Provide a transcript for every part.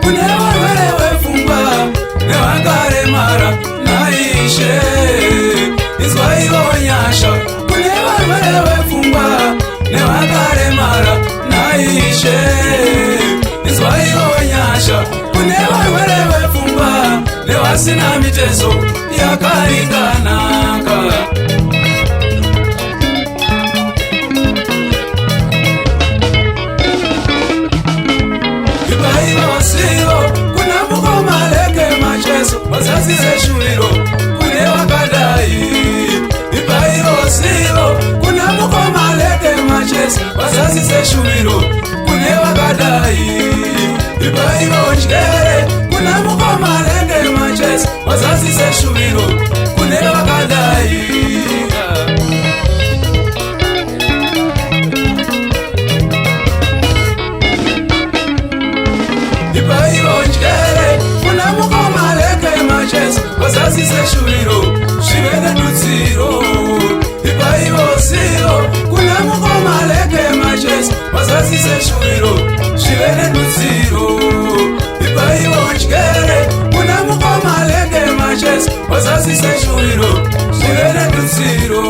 kune varwere vepfungwa nevakaremara naishe. Inzwaiwo nyasha kune varwere vepfungwa nevakaremara naishe. Inzwaiwo nyasha kune varwere vepfungwa nevasina mitezo yakaringanaka. Vazasi zeshuviro kune vakadai. Ibaiwo sivo kuna mukomaleke macheso. Vazasi zeshuviro kune vakadai. Ibaiwo njere kuna mukomaleke macheso. Vazasi zeshuviro kune vakadai. Ibaiwo njere kuna mukomaleke macheso. Vazasi zeshuviro shive nedudziro. Ibaiwo sivo kuna mukomaleke macheso. Vazasi zeshuviro shive nedudziro. Ibaiwo njere kuna mukomaleke macheso. Vazasi zeshuviro shive nedudziro.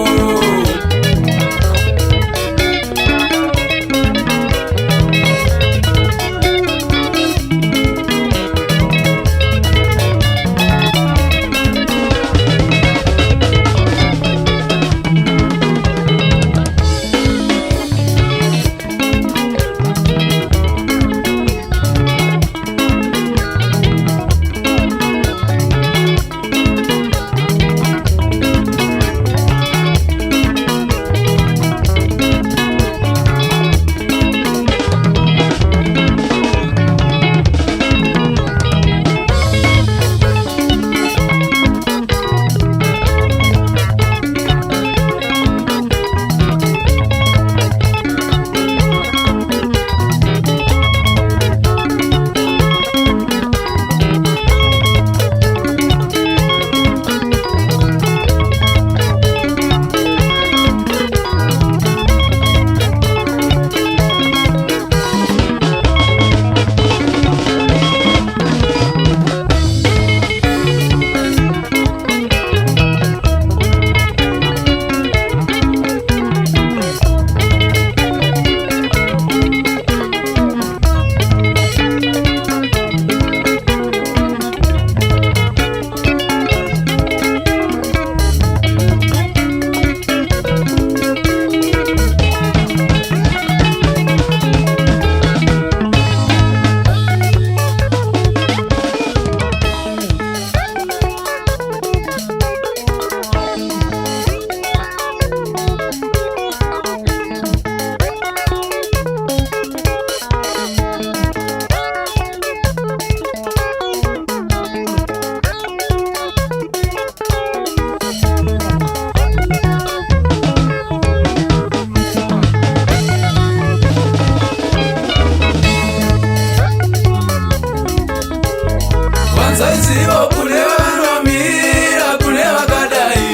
Zaizivo kune vanomira kune vakadai.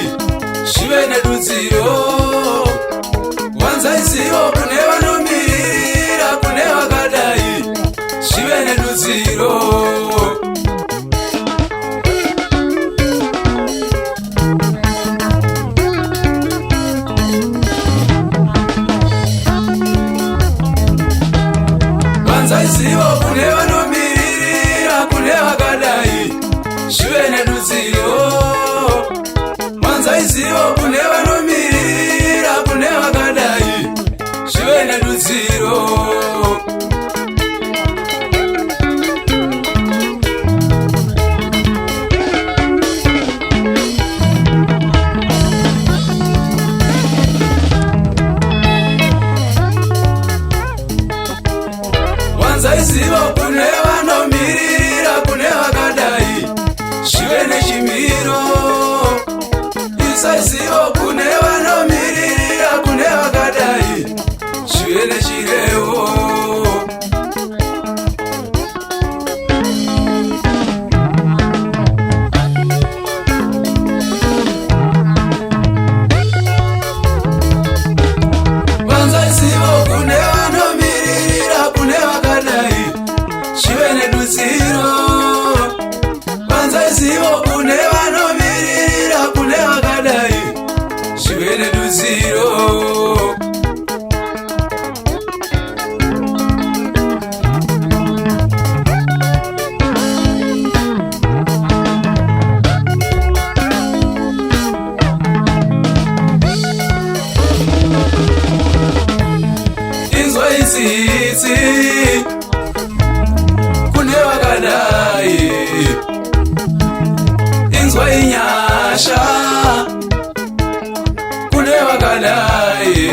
Shive nedudziro. Wanzaizivo kune vanomirira kune vakadai. Shive nedudziro. Wanzaizivo kune vanomirira kune vakadai. Shive nedudziro. Wanzaizivo kune vanomirira kune vakadai. Shive nedudziro. Wanzaizivo kune vanomirira kune vakadai. Shive nechimiro. Isaizivo kune vanomirira kune vakadai. Shive nechirevo. Wanzaizivo kune vanomirira kune vakadai. Shive nedudziro. miriro. Inzwa isitsi kune wakadai, inzwa inyasha kune wakadai,